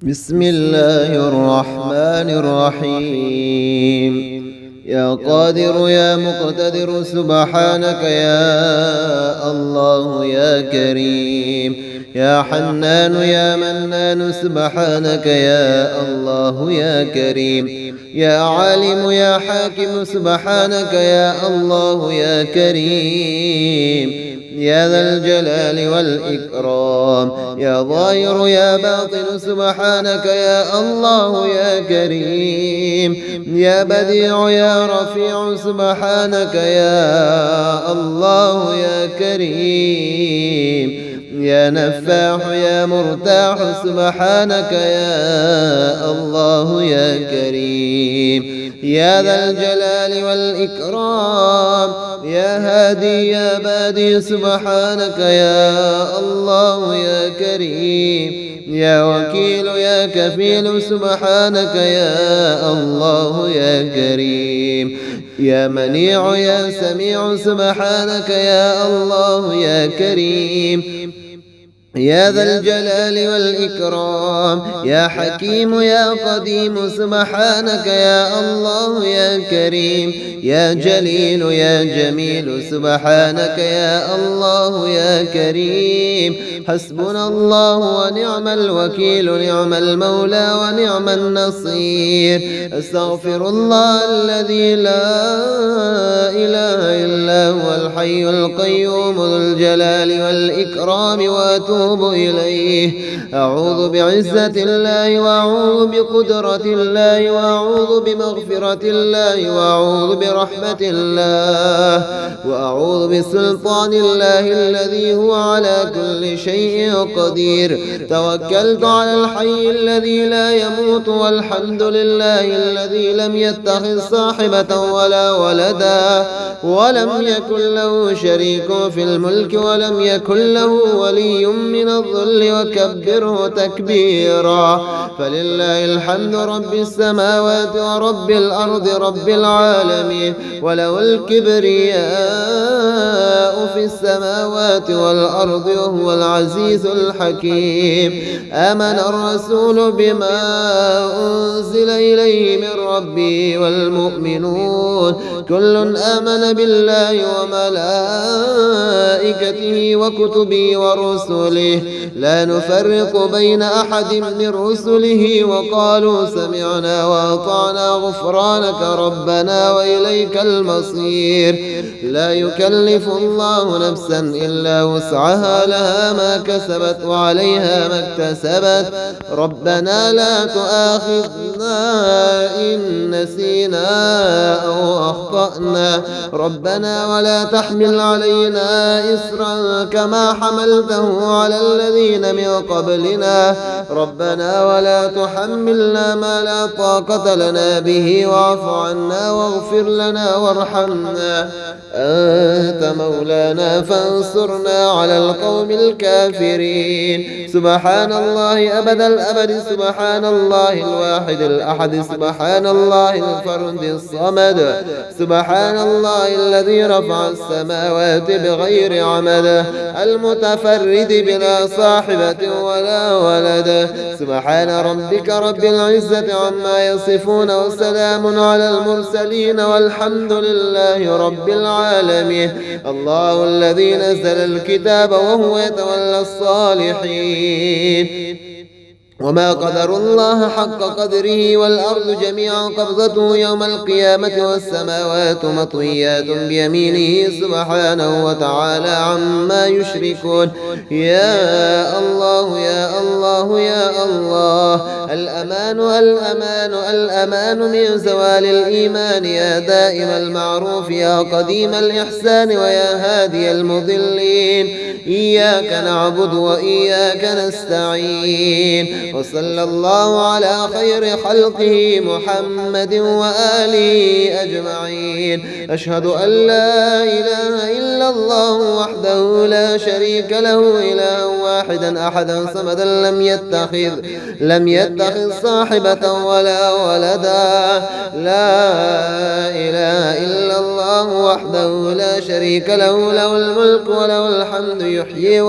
بسم الله الرحمن الرحيم. يا قادر يا مقتدر سبحانك يا الله يا كريم. يا حنان يا منان سبحانك يا الله يا كريم. يا عالم يا حاكم سبحانك يا الله يا كريم. يا ذا الجلال والإكرام. يا ظاهر يا باطن سبحانك يا الله يا كريم. يا بديع يا رفيع سبحانك يا الله يا كريم. يا نفاح يا مرتاح سبحانك يا الله يا كريم. يا ذا الجلال والإكرام. يا هادي يا بادي سبحانك يا الله يا كريم. يا وكيل يا كفيل سبحانك يا الله يا كريم. يا منيع يا سميع سبحانك يا الله يا كريم. يا ذا الجلال والإكرام. يا حكيم يا قديم سبحانك يا الله يا كريم. يا جليل يا جميل سبحانك يا الله يا كريم. حسبنا الله ونعم الوكيل، نعم المولى ونعم النصير. أستغفر الله الذي لا إله إلا هو الحي القيوم ذو الجلال والإكرام وأتوب إليه. أعوذ بعزة الله وأعوذ بقدرة الله وأعوذ بمغفرة الله وأعوذ برحمة الله وأعوذ بسلطان الله الذي هو على كل شيء قدير. توكلت على الحي الذي لا يموت والحمد لله الذي لم يتخذ صاحبة ولا ولدا ولم يكن له شريك في الملك ولم يكن له ولي من الذل وكبره تكبيرا. فلله الحمد رب السماوات ورب الأرض رب العالمين. وله الكبرياء في السماوات والأرض وهو العزيز الحكيم. آمن الرسول بما أنزل إليه من ربه والمؤمنون كل آمن بالله وملائكته وكتبه ورسله لا نفرق بين أحد من رسله وقالوا سمعنا وأطعنا غفرانك ربنا وإليك المصير. لا يكلف الله نفسا إلا وسعها، لها ما كسبت وعليها ما اكتسبت. ربنا لا تؤاخذنا إن نسينا أو أخطأنا. ربنا ولا تحمل علينا إسرا كما حملته على الذين من قبلنا. ربنا ولا تحملنا ما لا طاقة لنا به واعف عنا واغفر لنا وارحمنا. أنت مولانا فانصرنا على القوم الكافرين. سبحان الله أبد الأبد. سبحان الله الواحد الأحد. سبحان الله الفرد الصمد. سبحان الله الذي رفع السماوات بغير عمد المتفرد بلا صاحبة ولا ولد. سبحان ربك رب العزة عما يصفون وسلام على المرسلين والحمد لله رب العالمين. الله الذي نزل الكتاب وهو يتولى الصالحين. وما قدر الله حق قدره والأرض جميعا قبضته يوم القيامة والسماوات مطويات بيمينه سبحانه وتعالى عما يشركون. يا الله يا الله يا الله. الأمان الأمان الأمان من زوال الإيمان. يا دائم المعروف يا قديم الإحسان ويا هادي المضلين. إياك نعبد وإياك نستعين. وصلى الله على خير خلقه محمد وآله أجمعين. أشهد أن لا إله إلا الله وحده لا شريك له إله واحدا أحدا صمدا لم يتخذ صاحبة ولا ولدا. لا إله إلا الله وحده لا شريك له له الملك وله الحمد يحيي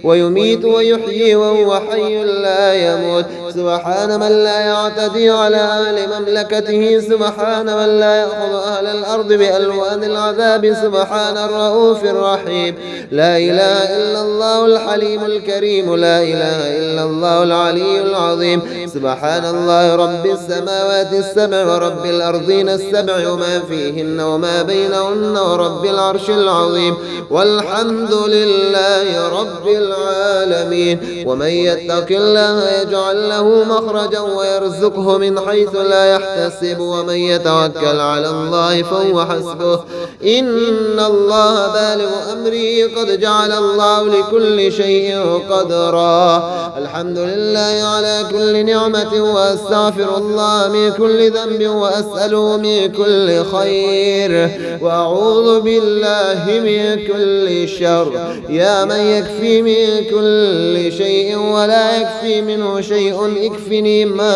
ويميت ويحيي وهو حي لا يموت. سبحان من لا يعتدي على أهل مملكته. سبحان من لا يأخذ أهل الأرض بألوان العذاب. سبحان الرؤوف الرحيم. لا إله إلا الله الحليم الكريم. لا إله إلا الله العلي العظيم. سبحان الله رب السماوات السبع ورب الأرضين السبع وما فيهن وما بينهن ورب العرش العظيم. والحمد لله رب العالمين. ومن يتق الله يجعل له مخرجا ويرزقه من حيث لا يحتسب. ومن يتوكل على الله فهو حسبه. إن الله بالغ أمره قد جعل الله لكل شيء قدرا. الحمد لله على كل نعمة وأستغفر الله من كل ذنب وأسأله من كل خير وأعوذ بالله من كل شر. يا من يكفي من كل شيء ولا يكفي منه شيء اكفني ما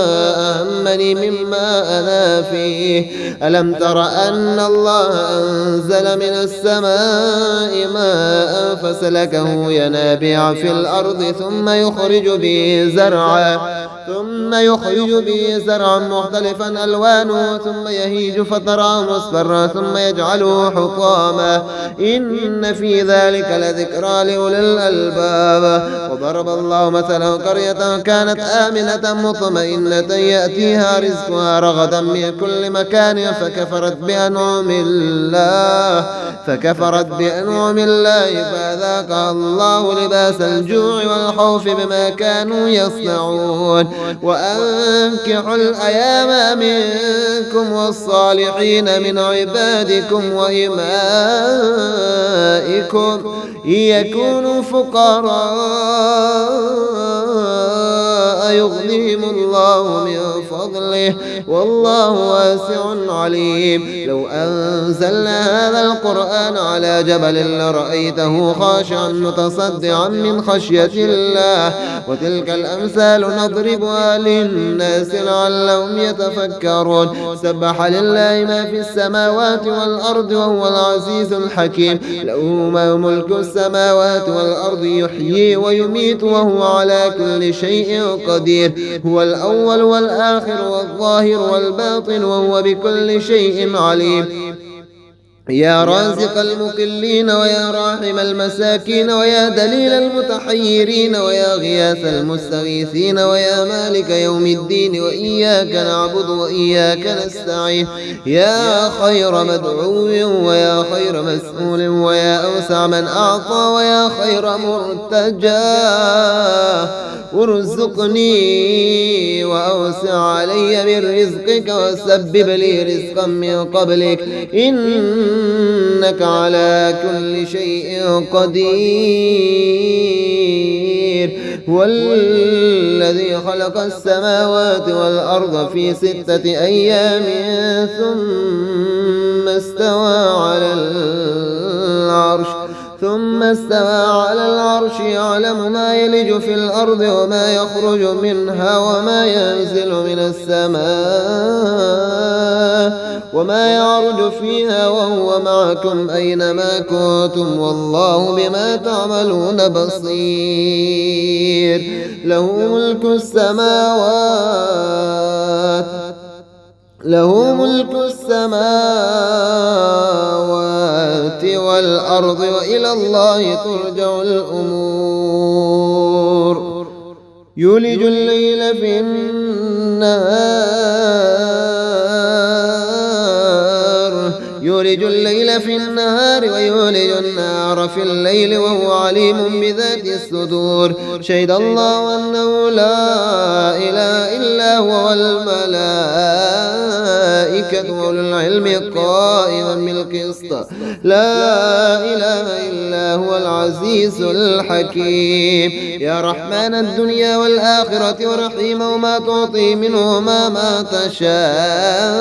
أهمني مما أنا فيه. ألم تر أن الله أنزل من السماء ماء فسلكه ينابيع في الأرض ثم يخرج به زرعا مختلفا ألوانه ثم يهيج فتراه مصفرا ثم يجعله حطاما. إن في ذلك لذكرى لأولي الألباب. وضرب الله مثلا قرية كانت آمنة مطمئنة يأتيها رزقها رغدا من كل مكان فكفرت بأنعم الله فأذاقها الله لباس الجوع والخوف بما كانوا يصنعون. وأنكحوا الأيام منكم والصالحين من عبادكم وإمائكم إن يكونوا فقراء يغنيهم الله من فضله والله واسع عليم. لو أنزلنا هذا القرآن على جبل لرأيته خاشعا متصدعا من خشية الله. وتلك الأمثال نضربها للناس لعلهم يتفكرون. سبح لله ما في السماوات والأرض وهو العزيز الحكيم. له ملك السماوات والأرض يحيي ويميت وهو على كل شيء قدير. هو الأول والآخر والظاهر والباطن وهو بكل شيء عليم. يا رازق المقلين ويا راحم المساكين ويا دليل المتحيرين ويا غياث المستغيثين ويا مالك يوم الدين وإياك نعبد وإياك نستعين. يا خير مدعو ويا خير مسؤول ويا أوسع من أعطى ويا خير مرتجى. ارزقني وأوسع علي من رزقك وسبب لي رزقا من قبلك إنك على كل شيء قدير. هو الذي خلق السماوات والأرض في 6 أيام ثم استوى على العرش يعلم ما يلج في الأرض وما يخرج منها وما ينزل من السماء وما يعرج فيها وهو معكم أينما كنتم والله بما تعملون بصير. له ملك السماوات والأرض وإلى الله ترجع الأمور. يولج الليل في النهار ويولج النهار في الليل وهو عليم بذات الصدور. شهد الله أنه لا إله إلا هو والملائكة وأولو العلم قائما بالقسط. لا إله إلا هو العزيز الحكيم. يا رحمن الدنيا والآخرة ورحيمهما تعطي منهما ما تشاء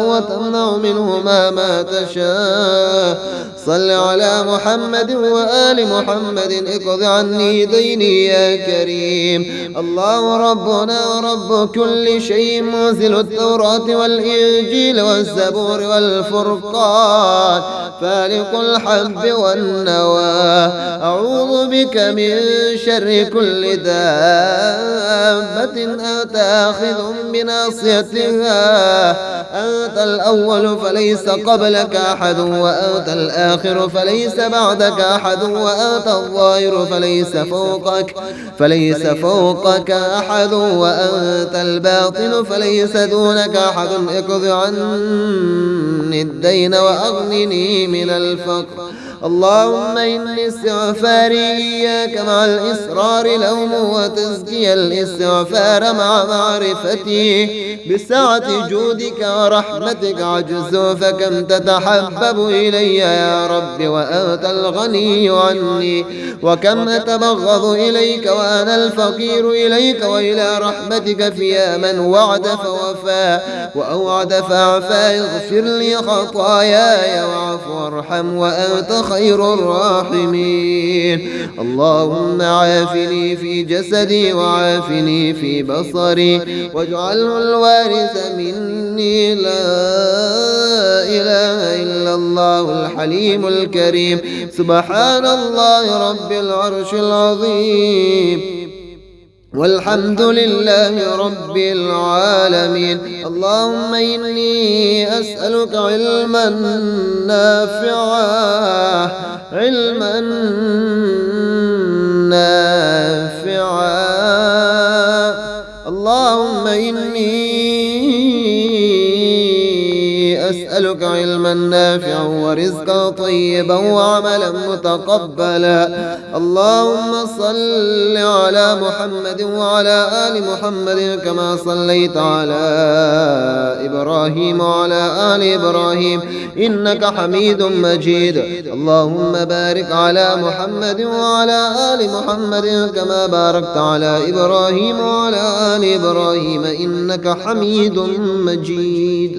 وتمنع منهما ما تشاء. صل على محمد وآل محمد اقض عني ديني يا كريم. الله ربنا ورب كل شيء، منزل التوراة والإنجيل والزبور والفرقان، فالق الحب والنوى. أعوذ بك من شر كل دابة أنت آخذ بناصيتها. أنت الأول فليس قبلك أحد، وأنت الآخر فليس بعدك أحد، وأنت الظاهر فليس فوقك أحد، وأنت الباطن فليس دونك أحد. اقض عني الدين وأغنني من الفقر. اللهم إني استغفاري إياك مع الإصرار لوم وتزكي الاستغفار مع معرفتي بسعة جودك ورحمتك عجز، فكم تتحبب إلي يا رب وأنت الغني عني، وكم أتبغض إليك وأنا الفقير إليك وإلى رحمتك. فيا من وعد فوفى وأوعد فأعفى، اغفر لي خطاياي واعف وارحم وأنت خير الراحمين. اللهم عافني في جسدي وعافني في بصري، واجعله الوارث مني. لا إله إلا الله الحليم الكريم. سبحان الله رب العرش العظيم، والحمد لله رب العالمين. اللهم إني أسألك علما نافعا، علما نافعا. اللهم إني أسألك علما نافعا ورزقا طيبا وعملا متقبلا. اللهم صل على محمد وعلى آل محمد كما صليت على إبراهيم وعلى آل إبراهيم إنك حميد مجيد. اللهم بارك على محمد وعلى آل محمد كما باركت على إبراهيم وعلى آل إبراهيم إنك حميد مجيد.